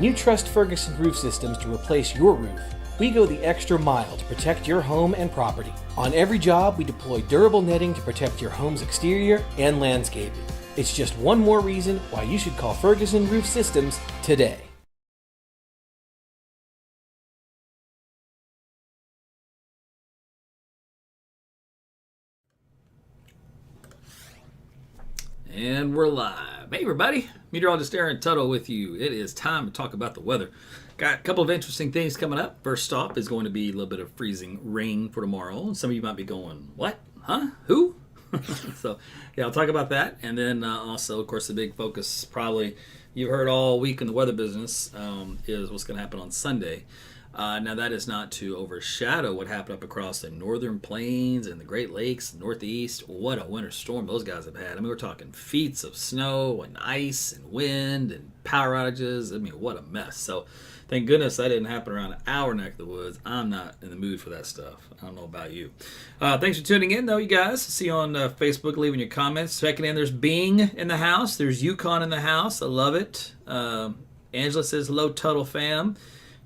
When you trust Ferguson Roof Systems to replace your roof, we go the extra mile to protect your home and property. On every job, we deploy durable netting to protect your home's exterior and landscaping. It's just one more reason why you should call Ferguson Roof Systems today. And we're live. Hey everybody, Meteorologist Tuttle with you. It is time to talk about the weather. Got a couple of interesting things coming up. First off is going to be a little bit of freezing rain for tomorrow. Some of you might be going, what? Huh? Who? So yeah, I'll talk about that. And then also, of course, the big focus probably you've heard all week in the weather business is what's going to happen on Sunday. Now that is not to overshadow what happened up across the northern plains and the Great Lakes, Northeast. What a winter storm those guys have had. I mean, we're talking feet of snow and ice and wind and power outages. I mean, what a mess. So thank goodness that didn't happen around our neck of the woods. I'm not in the mood for that stuff. I don't know about you. Thanks for tuning in, though, you guys. See you on Facebook, leaving your comments. Checking in. There's Bing in the house. There's Yukon in the house. I love it. Angela says, hello, Tuttle fam.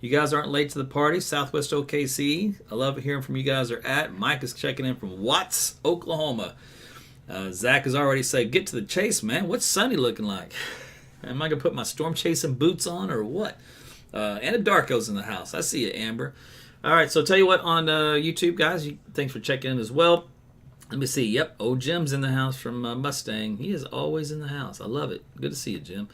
You guys aren't late to the party. Southwest OKC. I love hearing from you guys are at. Mike is checking in from Watts, Oklahoma. Zach has already said, get to the chase, man. What's Sunday looking like? Am I going to put my storm chasing boots on or what? And a Darko's in the house. I see you, Amber. All right, so tell you what, on YouTube, guys, thanks for checking in as well. Let me see. Yep, old Jim's in the house from Mustang. He is always in the house. I love it. Good to see you, Jim.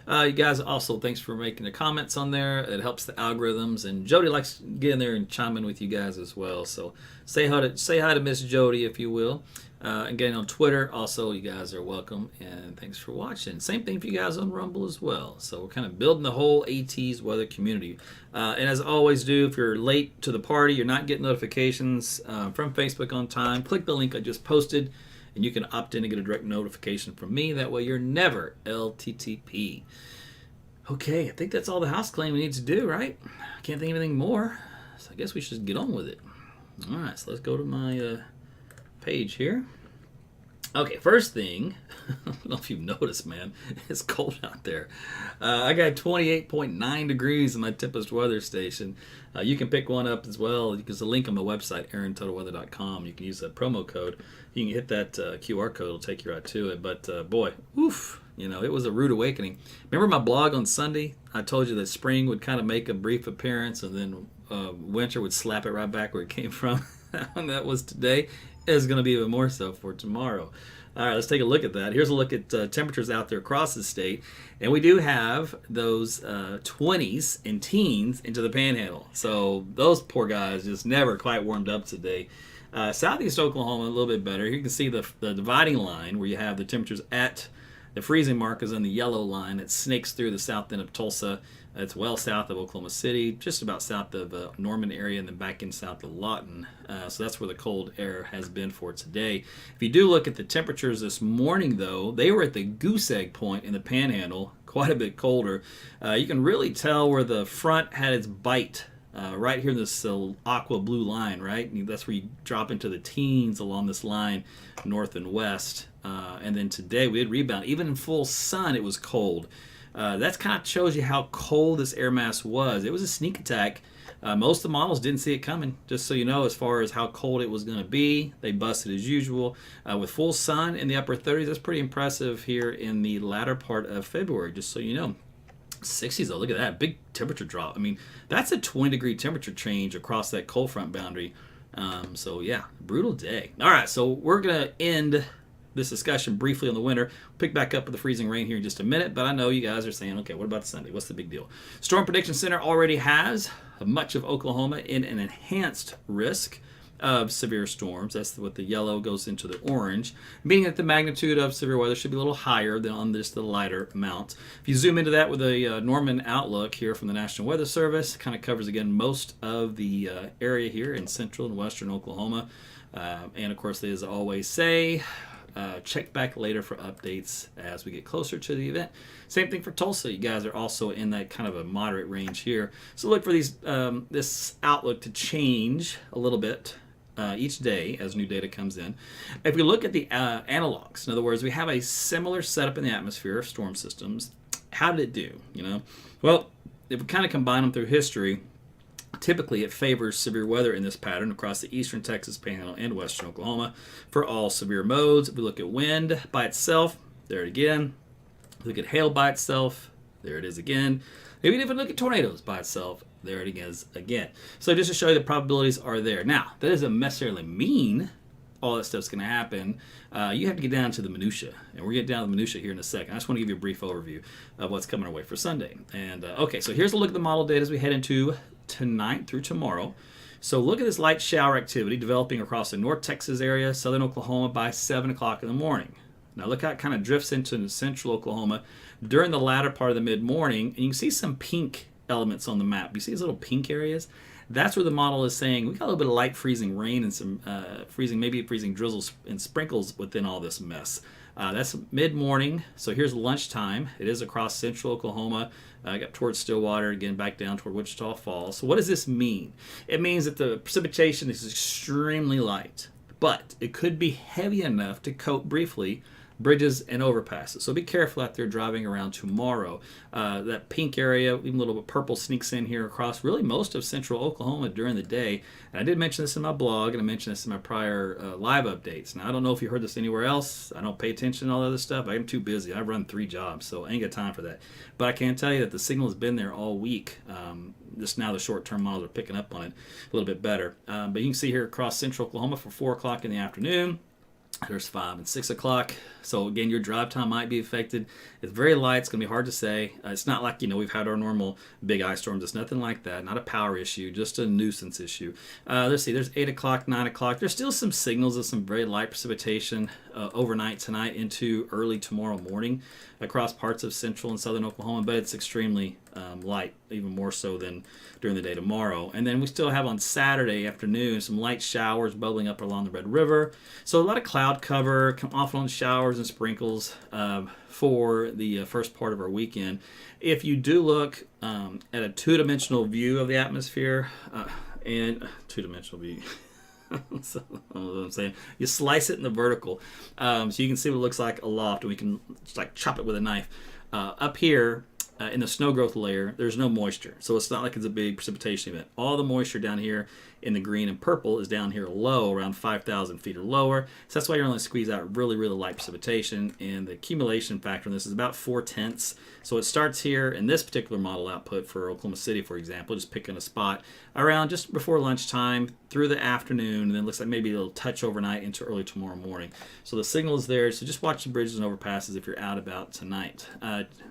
You guys also, thanks for making the comments on there. It helps the algorithms. And Jody likes to get in there and chime in with you guys as well. So say hi to Miss Jody, if you will. And getting on Twitter, also, you guys are welcome. And thanks for watching. Same thing for you guys on Rumble as well. So we're kind of building the whole AT's weather community. And as I always do, if you're late to the party, you're not getting notifications from Facebook on time, click the link I just posted. And you can opt in and get a direct notification from me. That way you're never LTTP. Okay, I think that's all the house claim we need to do, right? I can't think of anything more. So I guess we should get on with it. All right, so let's go to my page here. Okay, first thing, I don't know if you've noticed, man, it's cold out there. I got 28.9 degrees in my Tempest weather station. You can pick one up as well. There's a link on my website, aarontuttle.com. You can use that promo code. You can hit that QR code. It'll take you right to it. But boy, oof, it was a rude awakening. Remember my blog on Sunday? I told you that spring would kind of make a brief appearance and then winter would slap it right back where it came from. And that was today. Is going to be even more so for tomorrow. All right, let's take a look at that. Here's a look at temperatures out there across the state. And we do have those 20s and teens into the panhandle. So those poor guys just never quite warmed up today. Southeast Oklahoma, a little bit better. Here you can see the dividing line where you have the temperatures at the freezing mark is on the yellow line. It snakes through the south end of Tulsa. It's well south of Oklahoma City, just about south of Norman area, and then back in south of Lawton. So that's where the cold air has been for today. If you do look at the temperatures this morning, though, they were at the goose egg point in the panhandle, quite a bit colder. You can really tell where the front had its bite. Right here in this aqua blue line, right? And that's where you drop into the teens along this line, north and west. And then today we had rebound. Even in full sun, it was cold. That kind of shows you how cold this air mass was. It was a sneak attack. Most of the models didn't see it coming, just so you know, as far as how cold it was going to be. They busted as usual. With full sun in the upper 30s, that's pretty impressive here in the latter part of February, just so you know. 60s though, look at that big temperature drop. I mean, that's a 20-degree temperature change across that cold front boundary. So yeah, brutal day. All right, so we're gonna end this discussion briefly on the winter. We'll pick back up with the freezing rain here in just a minute, but I know you guys are saying, okay, what about Sunday? What's the big deal? Storm Prediction Center already has much of Oklahoma in an enhanced risk of severe storms. That's what the yellow goes into the orange, meaning that the magnitude of severe weather should be a little higher than on just the lighter amount. If you zoom into that with a Norman outlook here from the National Weather Service, it kind of covers again most of the area here in central and western Oklahoma. And of course, they as always say, check back later for updates as we get closer to the event. Same thing for Tulsa. You guys are also in that kind of a moderate range here. So look for this outlook to change a little bit each day as new data comes in. If we look at the analogs, in other words, we have a similar setup in the atmosphere of storm systems. How did it do? Well, if we kind of combine them through history, typically it favors severe weather in this pattern across the eastern Texas Panhandle and western Oklahoma for all severe modes. If we look at wind by itself, there it again. If we look at hail by itself, there it is again. Maybe if we look at tornadoes by itself, there it is again. So just to show you the probabilities are there. Now, that doesn't necessarily mean all that stuff's going to happen. You have to get down to the minutia, and we're getting down to the minutia here in a second. I just want to give you a brief overview of what's coming our way for Sunday. And okay, so here's a look at the model data as we head into tonight through tomorrow. So look at this light shower activity developing across the North Texas area, southern Oklahoma by 7 o'clock in the morning. Now look how it kind of drifts into central Oklahoma during the latter part of the mid-morning, and you can see some pink elements on the map. You see these little pink areas? That's where the model is saying we got a little bit of light freezing rain and some maybe freezing drizzles and sprinkles within all this mess. That's mid-morning, so here's lunchtime. It is across central Oklahoma, up towards Stillwater, again back down toward Wichita Falls. So what does this mean? It means that the precipitation is extremely light, but it could be heavy enough to coat briefly bridges and overpasses. So be careful out there driving around tomorrow. That pink area, even a little bit purple, sneaks in here across really most of central Oklahoma during the day. And I did mention this in my blog, and I mentioned this in my prior live updates. Now, I don't know if you heard this anywhere else. I don't pay attention to all the other stuff. I'm too busy. I run 3 jobs, so I ain't got time for that. But I can tell you that the signal has been there all week. Just now the short-term models are picking up on it a little bit better. But you can see here across central Oklahoma for 4 o'clock in the afternoon. There's 5 and 6 o'clock. So again, your drive time might be affected. It's very light. It's going to be hard to say. It's not like, we've had our normal big ice storms. It's nothing like that. Not a power issue, just a nuisance issue. Let's see. There's 8 o'clock, 9 o'clock. There's still some signals of some very light precipitation overnight tonight into early tomorrow morning across parts of central and southern Oklahoma, but it's extremely light, even more so than during the day tomorrow. And then we still have on Saturday afternoon some light showers bubbling up along the Red River. So a lot of cloud cover, come off on showers and sprinkles for the first part of our weekend. If you do look at a two-dimensional view of the atmosphere, and two-dimensional view, so, what I'm saying, you slice it in the vertical, so you can see what it looks like aloft, and we can just like chop it with a knife. Up here, in the snow growth layer, there's no moisture. So it's not like it's a big precipitation event. All the moisture down here in the green and purple is down here low, around 5,000 feet or lower. So that's why you're only squeeze out really, really light precipitation. And the accumulation factor in this is about 4/10. So it starts here in this particular model output for Oklahoma City, for example, just picking a spot around just before lunchtime through the afternoon, and then it looks like maybe a little touch overnight into early tomorrow morning. So the signal is there. So just watch the bridges and overpasses if you're out about tonight.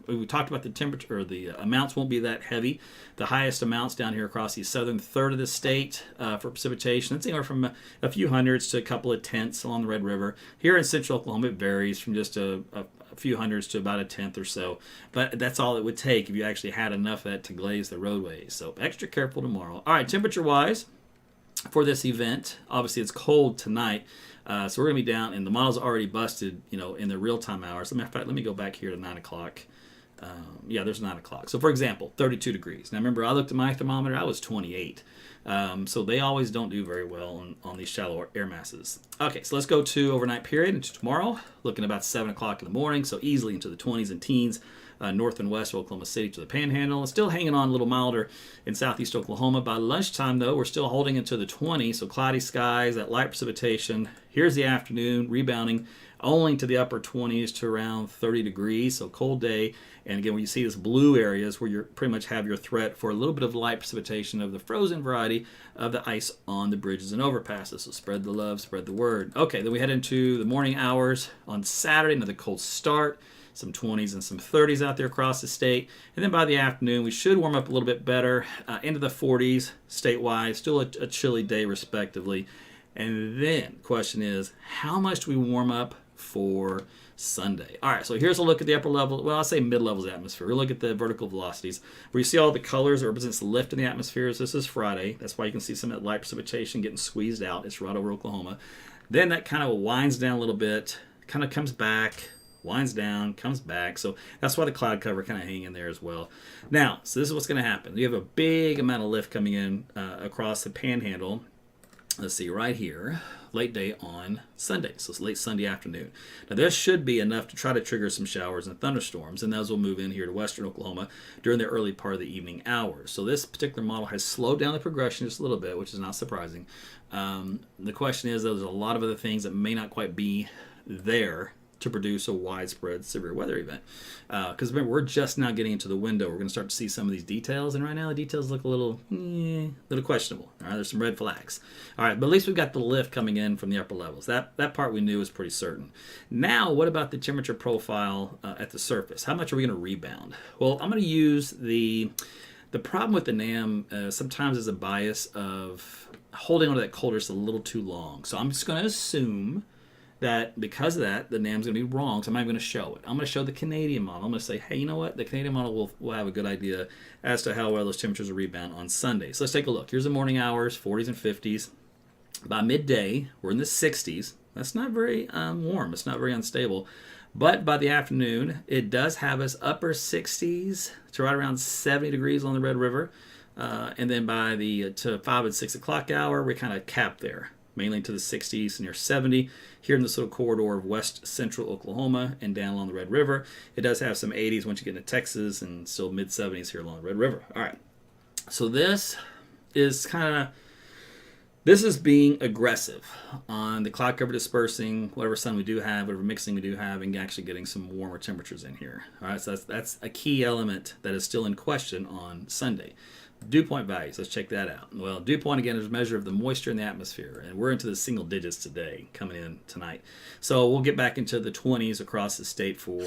We talked about the temperature, or the amounts won't be that heavy. The highest amounts down here across the southern third of the state for precipitation, it's anywhere from a few hundreds to a couple of tenths along the Red River. Here in central Oklahoma, it varies from just a few hundreds to about a tenth or so. But that's all it would take if you actually had enough of that to glaze the roadways. So extra careful tomorrow. All right, temperature-wise for this event, obviously it's cold tonight. So we're going to be down, and the model's already busted, in the real-time hours. In fact, let me go back here to 9 o'clock. There's 9 o'clock. So, for example, 32 degrees. Now, remember, I looked at my thermometer. I was 28. So they always don't do very well on these shallow air masses. Okay, so let's go to overnight period into tomorrow. Looking about 7 o'clock in the morning, so easily into the 20s and teens. North and west of Oklahoma City to the Panhandle. It's still hanging on a little milder in southeast Oklahoma. By lunchtime, though, we're still holding into the 20s, so cloudy skies, that light precipitation. Here's the afternoon, rebounding only to the upper 20s to around 30 degrees, so cold day. And again, when you see this blue areas where you pretty much have your threat for a little bit of light precipitation of the frozen variety of the ice on the bridges and overpasses. So spread the love, spread the word. Okay, then we head into the morning hours on Saturday, another cold start. Some 20s and some 30s out there across the state. And then by the afternoon, we should warm up a little bit better into the 40s statewide. Still a chilly day, respectively. And then the question is, how much do we warm up for Sunday? All right, so here's a look at the upper level. Well, I'll say mid-levels atmosphere. We'll look at the vertical velocities. Where you see all the colors that represents the lift in the atmosphere. This is Friday. That's why you can see some of that light precipitation getting squeezed out. It's right over Oklahoma. Then that kind of winds down a little bit, kind of comes back, winds down, comes back. So that's why the cloud cover kind of hang in there as well. Now, so this is what's going to happen. You have a big amount of lift coming in across the Panhandle. let's see, right here, late day on Sunday. So it's late Sunday afternoon. Now, this should be enough to try to trigger some showers and thunderstorms, and those will move in here to western Oklahoma during the early part of the evening hours. So this particular model has slowed down the progression just a little bit, which is not surprising. The question is, though, there's a lot of other things that may not quite be there to produce a widespread severe weather event. Because remember, we're just now getting into the window. We're going to start to see some of these details, and right now the details look a little questionable. All right, there's some red flags. All right, but at least we've got the lift coming in from the upper levels. That part we knew was pretty certain. Now, what about the temperature profile at the surface? How much are we going to rebound? Well, I'm going to use the problem with the NAM sometimes is a bias of holding onto that cold just a little too long. So I'm just going to assume that because of that, the NAM's going to be wrong, so I'm not going to show it. I'm going to show the Canadian model. I'm going to say, hey, you know what? The Canadian model will have a good idea as to how well those temperatures will rebound on Sunday. So let's take a look. Here's the morning hours, 40s and 50s. By midday, we're in the 60s. That's not very warm. It's not very unstable. But by the afternoon, it does have us upper 60s to right around 70 degrees on the Red River. And then by the to 5 and 6 o'clock hour, we kind of cap there, mainly to the 60s near 70. Here in this little corridor of west central Oklahoma and down along the Red River, it does have some 80s once you get into Texas and still mid 70s here along the Red River. All right, so this is being aggressive on the cloud cover dispersing, whatever sun we do have, whatever mixing we do have, and actually getting some warmer temperatures in here. All right, so that's a key element that is still in question on Sunday. Dew point values, let's check that out. Well, dew point, again, is a measure of the moisture in the atmosphere, and we're into the single digits today, coming in tonight. So we'll get back into the 20s across the state for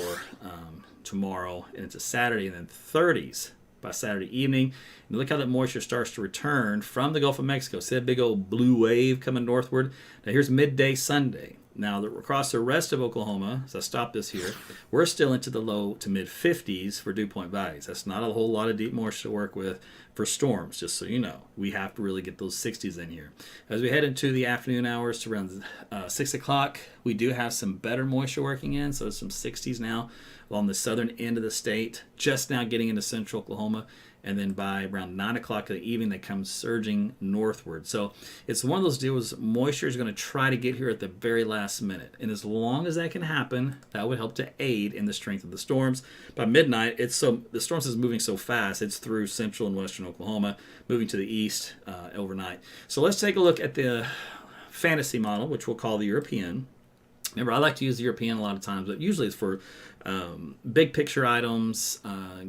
tomorrow, and into Saturday, and then 30s by Saturday evening. And look how that moisture starts to return from the Gulf of Mexico. See that big old blue wave coming northward? Now here's midday Sunday. Now, across the rest of Oklahoma, so I stop this here, we're still into the low to mid 50s for dew point values. That's not a whole lot of deep moisture to work with for storms, just so you know. We have to really get those 60s in here. As we head into the afternoon hours to around 6 o'clock, we do have some better moisture working in, so some 60s now along the southern end of the state, just now getting into central Oklahoma. And then by around 9 o'clock in the evening, they come surging northward. So it's one of those deals, moisture is going to try to get here at the very last minute. And as long as that can happen, that would help to aid in the strength of the storms. By midnight, the storms is moving so fast, it's through central and western Oklahoma, moving to the east overnight. So let's take a look at the fantasy model, which we'll call the European. Remember, I like to use the European a lot of times, but usually it's for big picture items,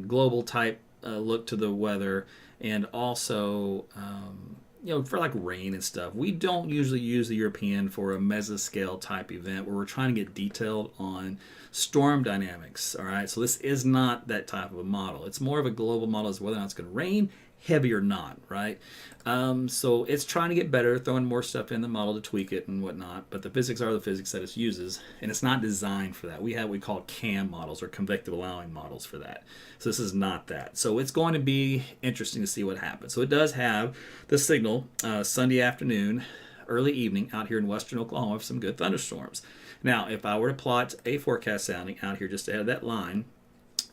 global type look to the weather, and also for like rain and stuff. We don't usually use the European for a mesoscale type event where we're trying to get detailed on storm dynamics. All right, so this is not that type of a model. It's more of a global model as whether or not it's going to rain heavy or not, right? So it's trying to get better, throwing more stuff in the model to tweak it and whatnot, but the physics are the physics that it uses, and it's not designed for that. We have what we call CAM models, or convective allowing models, for that. So this is not that. So it's going to be interesting to see what happens. So it does have the signal Sunday afternoon, early evening out here in western Oklahoma for some good thunderstorms. Now, if I were to plot a forecast sounding out here just ahead of that line,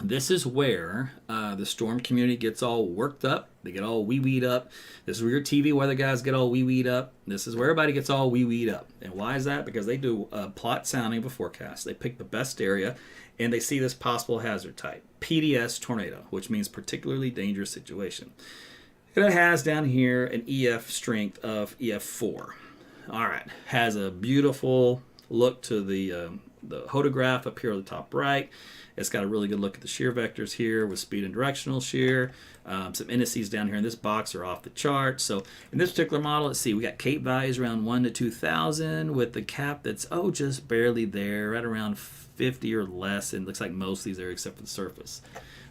this is where the storm community gets all worked up. They get all wee-weed up. This is where your TV weather guys get all wee-weed up. This is where everybody gets all wee-weed up. And why is that? Because they do a plot sounding of a forecast. They pick the best area, and they see this possible hazard type, PDS tornado, which means particularly dangerous situation. And it has down here an EF strength of EF4. All right. Has a beautiful look to the photograph up here on the top right. It's got a really good look at the shear vectors here with speed and directional shear. Some indices down here in this box are off the chart. So in this particular model, let's see, we got CAPE values around 1 to 2,000 with the cap that's, just barely there, right around 50 or less. And it looks like most of these are except for the surface.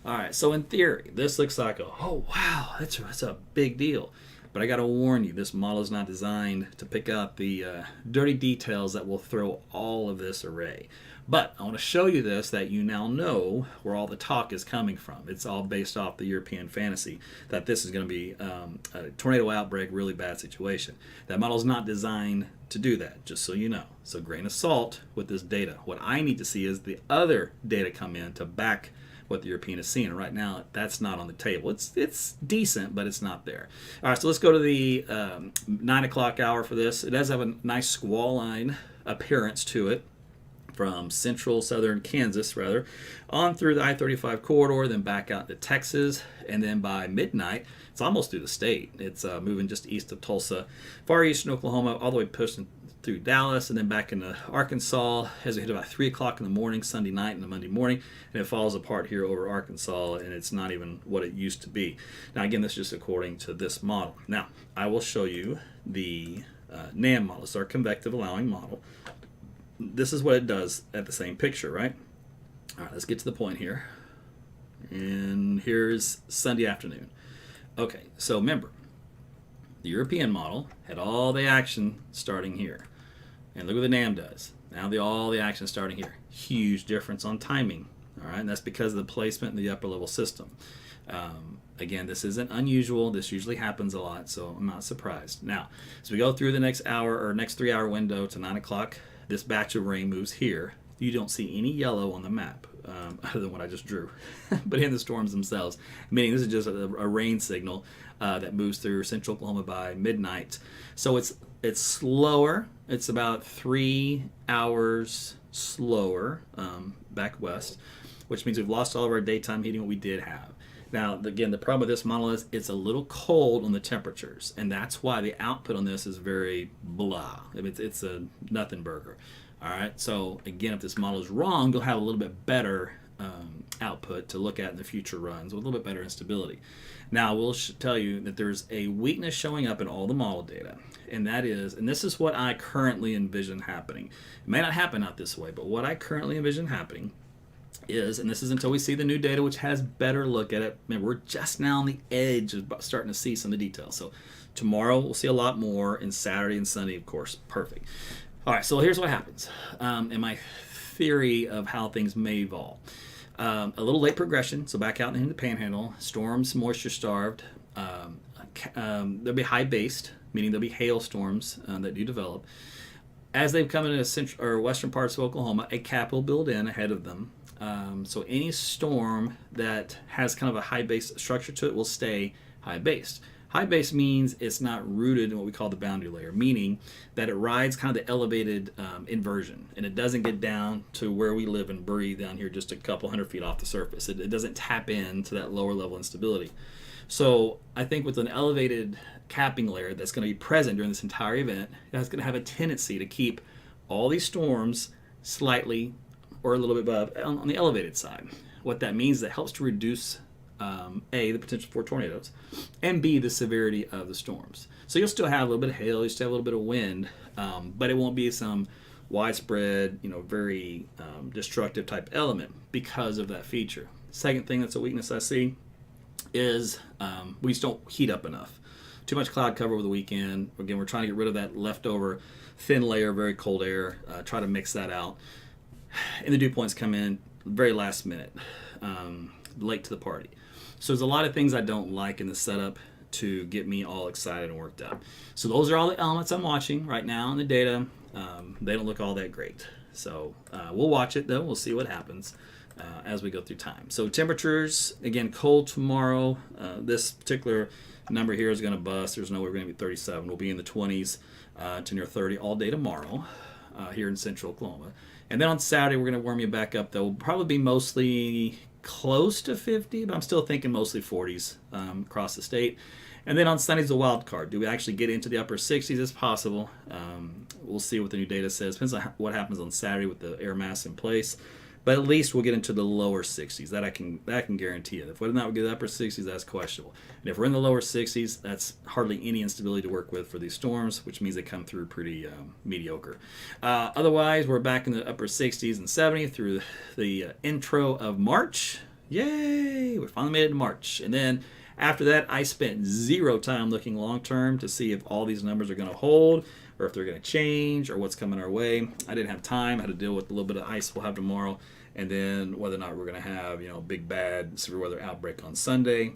All right, so in theory, this looks like wow, that's a big deal. But I got to warn you, this model is not designed to pick out the dirty details that will throw all of this array. But I want to show you this, that you now know where all the talk is coming from. It's all based off the European fantasy that this is going to be a tornado outbreak, really bad situation. That model is not designed to do that, just so you know. So grain of salt with this data. What I need to see is the other data come in to back what the European is seeing. Right now, that's not on the table. It's decent, but it's not there. All right, so let's go to the 9 o'clock hour for this. It does have a nice squall line appearance to it from southern Kansas, on through the I-35 corridor, then back out to Texas, and then by midnight, it's almost through the state. It's moving just east of Tulsa, far eastern Oklahoma, all the way pushing through Dallas, and then back into Arkansas as we hit about 3 o'clock in the morning, Sunday night and the Monday morning, and it falls apart here over Arkansas, and it's not even what it used to be. Now, again, this is just according to this model. Now, I will show you the NAM model. It's our convective allowing model. This is what it does at the same picture, right? All right, let's get to the point here. And here's Sunday afternoon. Okay, so remember, the European model had all the action starting here. And look what the NAM does. Now all the action starting here. Huge difference on timing. All right, and that's because of the placement in the upper level system. Again, this isn't unusual. This usually happens a lot, so I'm not surprised. Now, as we go through the next hour or next 3 hour window to 9 o'clock, this batch of rain moves here. You don't see any yellow on the map, other than what I just drew, but in the storms themselves, meaning this is just a rain signal that moves through central Oklahoma by midnight. So it's slower. It's about 3 hours slower back west, which means we've lost all of our daytime heating, what we did have. Now, again, the problem with this model is it's a little cold on the temperatures, and that's why the output on this is very blah. I mean, it's a nothing burger. All right, so again, if this model is wrong, you'll have a little bit better output to look at in the future runs with a little bit better instability. Now, we'll tell you that there's a weakness showing up in all the model data, and this is what I currently envision happening. It may not happen out this way, but what I currently envision happening is, and this is until we see the new data, which has better look at it. Remember, we're just now on the edge of starting to see some of the details. So tomorrow we'll see a lot more, and Saturday and Sunday, of course, perfect. All right, so here's what happens, and my theory of how things may evolve. A little late progression, so back out in the Panhandle, storms, moisture starved. They'll be high based, meaning there'll be hailstorms that do develop. As they come into the central or western parts of Oklahoma, a cap will build in ahead of them. So any storm that has kind of a high base structure to it will stay high based. High base means it's not rooted in what we call the boundary layer, meaning that it rides kind of the elevated inversion, and it doesn't get down to where we live and breathe down here just a couple 100 feet off the surface. It doesn't tap into that lower level instability. So I think with an elevated capping layer that's going to be present during this entire event, that's going to have a tendency to keep all these storms slightly or a little bit above on the elevated side. What that means is it helps to reduce A, the potential for tornadoes, and B, the severity of the storms. So you'll still have a little bit of hail, you'll still have a little bit of wind, but it won't be some widespread, very destructive type element because of that feature. Second thing that's a weakness I see is we just don't heat up enough. Too much cloud cover over the weekend. Again, we're trying to get rid of that leftover thin layer of very cold air, try to mix that out. And the dew points come in very last minute, late to the party. So there's a lot of things I don't like in the setup to get me all excited and worked up. So those are all the elements I'm watching right now in the data. They don't look all that great. So we'll watch it though. We'll see what happens as we go through time. So temperatures, again, cold tomorrow. This particular number here is going to bust. There's no way we're going to be 37. We'll be in the 20s to near 30 all day tomorrow here in central Oklahoma. And then on Saturday, we're going to warm you back up. Though we'll probably be mostly close to 50, but I'm still thinking mostly 40s across the state. And then on Sunday's a wild card. Do we actually get into the upper 60s? It's possible. We'll see what the new data says. Depends on what happens on Saturday with the air mass in place. But at least we'll get into the lower 60s. That I can guarantee it. If whether or not we get the upper 60s, that's questionable. And if we're in the lower 60s, that's hardly any instability to work with for these storms, which means they come through pretty mediocre. Otherwise, we're back in the upper 60s and 70s through the intro of March. Yay! We finally made it to March. And then after that, I spent zero time looking long term to see if all these numbers are going to hold or if they're going to change or what's coming our way. I didn't have time. I had to deal with a little bit of ice we'll have tomorrow, and then whether or not we're going to have big bad severe weather outbreak on Sunday.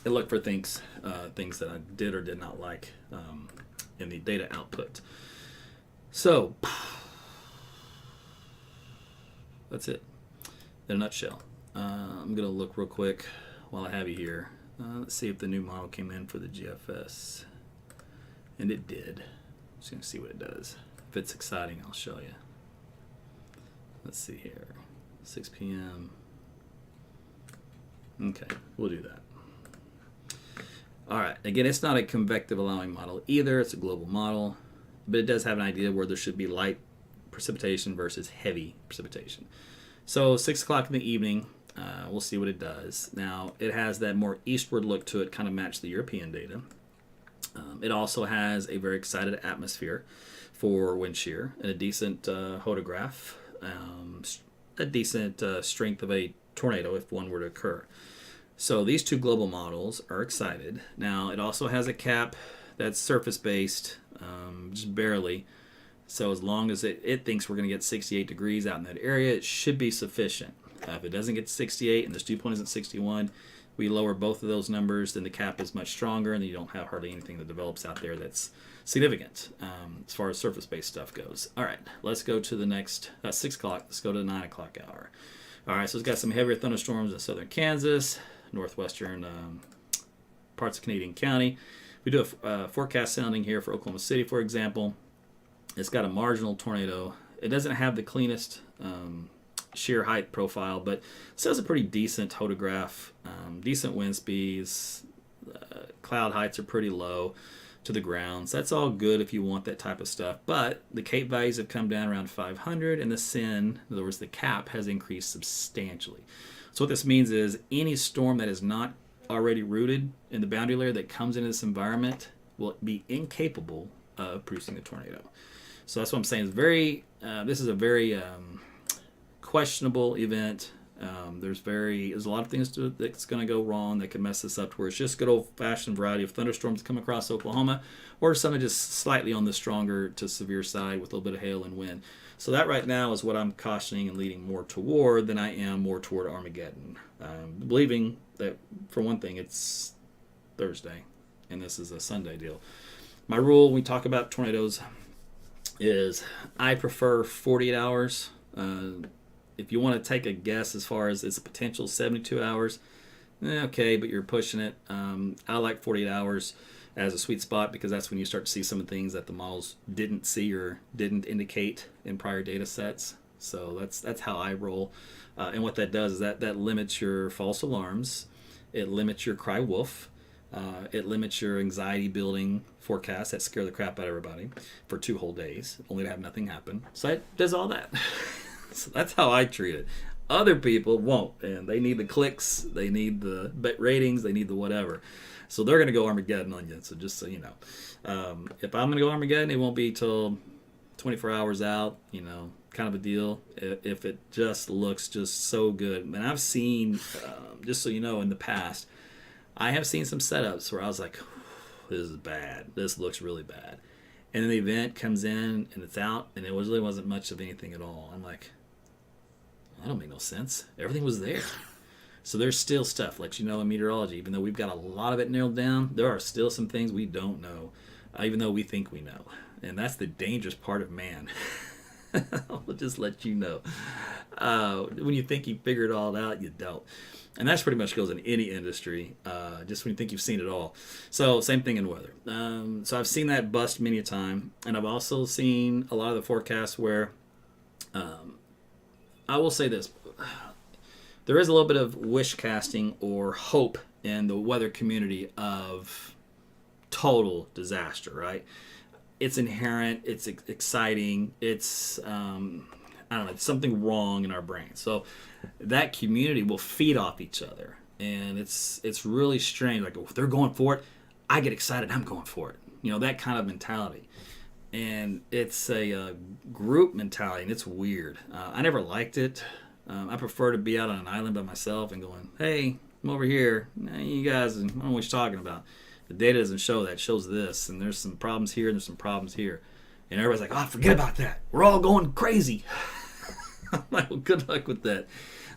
I looked for things that I did or did not like in the data output. So that's it in a nutshell. I'm going to look real quick while I have you here. Let's see if the new model came in for the GFS. And it did. Just going to see what it does. If it's exciting, I'll show you. Let's see here. 6 p.m. Okay, we'll do that. All right. Again, it's not a convective allowing model either. It's a global model. But it does have an idea where there should be light precipitation versus heavy precipitation. So 6 o'clock in the evening, we'll see what it does. Now, it has that more eastward look to it, kind of match the European data. It also has a very excited atmosphere for wind shear and a decent hodograph, a decent strength of a tornado if one were to occur. So these two global models are excited. Now, it also has a cap that's surface-based, just barely. So as long as it thinks we're going to get 68 degrees out in that area, it should be sufficient. If it doesn't get 68 and the dew point isn't 61, we lower both of those numbers, then the cap is much stronger, and you don't have hardly anything that develops out there that's significant as far as surface-based stuff goes. All right, let's go to the next 6 o'clock. Let's go to the 9 o'clock hour. All right, so it's got some heavier thunderstorms in southern Kansas, northwestern parts of Canadian County. We do a forecast sounding here for Oklahoma City, for example. It's got a marginal tornado. It doesn't have the cleanest shear height profile, but still has a pretty decent hodograph, decent wind speeds. Cloud heights are pretty low to the ground. So that's all good if you want that type of stuff. But the Cape values have come down around 500, and the SIN, in other words, the cap, has increased substantially. So what this means is any storm that is not already rooted in the boundary layer that comes into this environment will be incapable of producing a tornado. So that's what I'm saying. This is a very questionable event. There's a lot of things that's going to go wrong that could mess this up to where it's just good old-fashioned variety of thunderstorms come across Oklahoma, or something just slightly on the stronger to severe side with a little bit of hail and wind. So that right now is what I'm cautioning and leading more toward than I am more toward Armageddon. Believing that, for one thing, it's Thursday, and this is a Sunday deal. My rule when we talk about tornadoes is I prefer 48 hours. If you want to take a guess as far as its potential, 72 hours, okay, but you're pushing it. I like 48 hours as a sweet spot because that's when you start to see some of the things that the models didn't see or didn't indicate in prior data sets. So that's how I roll. And what that does is that limits your false alarms. It limits your cry wolf. It limits your anxiety building forecasts that scare the crap out of everybody for 2 whole days, only to have nothing happen. So it does all that. So that's how I treat it. Other people won't, and they need the clicks, they need the bet ratings, they need the whatever. So they're going to go Armageddon on you. So just so you know, if I'm going to go Armageddon, it won't be till 24 hours out, kind of a deal. If it just looks just so good. And I've seen, just so you know, in the past, I have seen some setups where I was like, this is bad. This looks really bad. And then the event comes in and it's out, and it really wasn't much of anything at all. I'm like, that don't make no sense. Everything was there. So there's still stuff, like in meteorology, even though we've got a lot of it nailed down, there are still some things we don't know, even though we think we know. And that's the dangerous part of man. I'll just let you know. When you think you figured it all out, you don't. And that pretty much goes in any industry, just when you think you've seen it all. So same thing in weather. So I've seen that bust many a time. And I've also seen a lot of the forecasts where, I will say this, there is a little bit of wish casting or hope in the weather community of total disaster, right? It's inherent, it's exciting, it's, it's something wrong in our brain. So that community will feed off each other. And it's really strange. Like, if they're going for it, I get excited, I'm going for it. That kind of mentality. And it's a group mentality, and it's weird. I never liked it. I prefer to be out on an island by myself and going, hey, I'm over here. You guys, I don't know what you're talking about. The data doesn't show that. It shows this, and there's some problems here, and there's some problems here. And everybody's like, oh, forget about that. We're all going crazy. I'm like, well, good luck with that.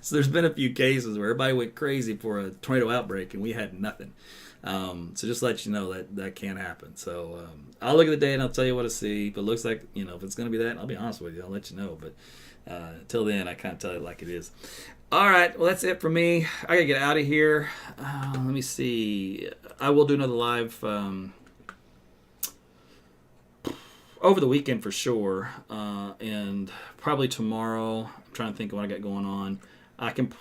So there's been a few cases where everybody went crazy for a tornado outbreak, and we had nothing. So just let you know that can happen. So I'll look at the data and I'll tell you what I see. If it looks like, if it's going to be that, I'll be honest with you. I'll let you know. But Till then, I kind of tell it like it is. All right, well, that's it for me. I got to get out of here. Let me see. I will do another live over the weekend for sure, and probably tomorrow. I'm trying to think of what I got going on. I can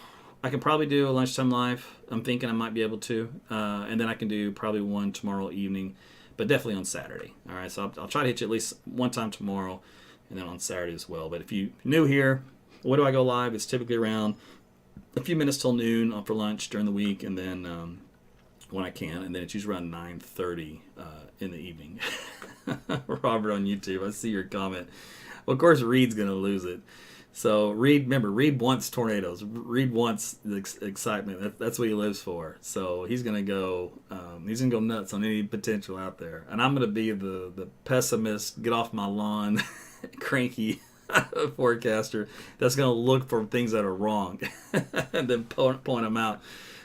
probably do a lunchtime live. I'm thinking I might be able to, and then I can do probably one tomorrow evening, but definitely on Saturday. All right, so I'll try to hit you at least one time tomorrow, and then on Saturday as well. But if you're new here, what do I go live? It's typically around a few minutes till noon for lunch during the week, and then when I can, and then it's usually around 9:30 in the evening. Robert on YouTube, I see your comment. Well, of course, Reed's going to lose it. So Reed wants tornadoes. Reed wants the excitement. That's what he lives for. So he's going to go nuts on any potential out there. And I'm going to be the pessimist, get off my lawn, cranky forecaster that's going to look for things that are wrong and then point them out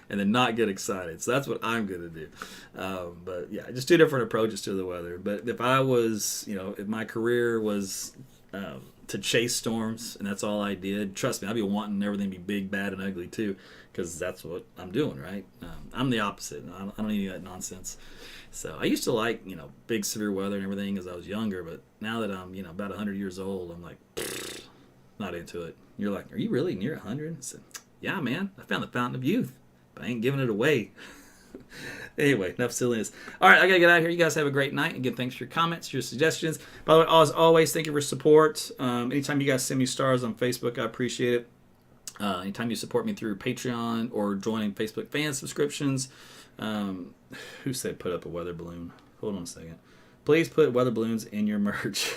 and then not get excited. So that's what I'm going to do. But yeah, just two different approaches to the weather. But if I was, if my career was to chase storms and that's all I did, trust me, I'd be wanting everything to be big, bad, and ugly too, because that's what I'm doing, right? I'm the opposite. I don't need any of that nonsense. So I used to like, big severe weather and everything as I was younger, but now that I'm, about 100 years old, I'm like, not into it. You're like, are you really near 100? I said, yeah, man, I found the fountain of youth, but I ain't giving it away. Anyway, enough silliness. All right, I got to get out of here. You guys have a great night. Again, thanks for your comments, your suggestions. By the way, as always, thank you for support. Anytime you guys send me stars on Facebook, I appreciate it. Anytime you support me through Patreon or joining Facebook fan subscriptions. Who said put up a weather balloon? Hold on a second. Please put weather balloons in your merch.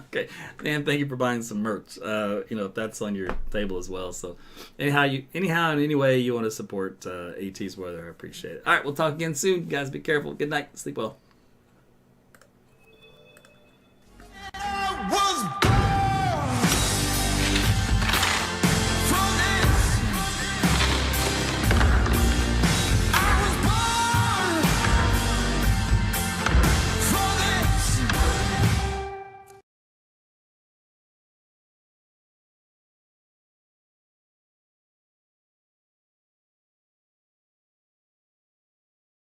Okay, man, thank you for buying some merch. If that's on your table as well. So anyhow, in any way you want to support AT's weather, I appreciate it. All right, we'll talk again soon. You guys be careful. Good night. Sleep well.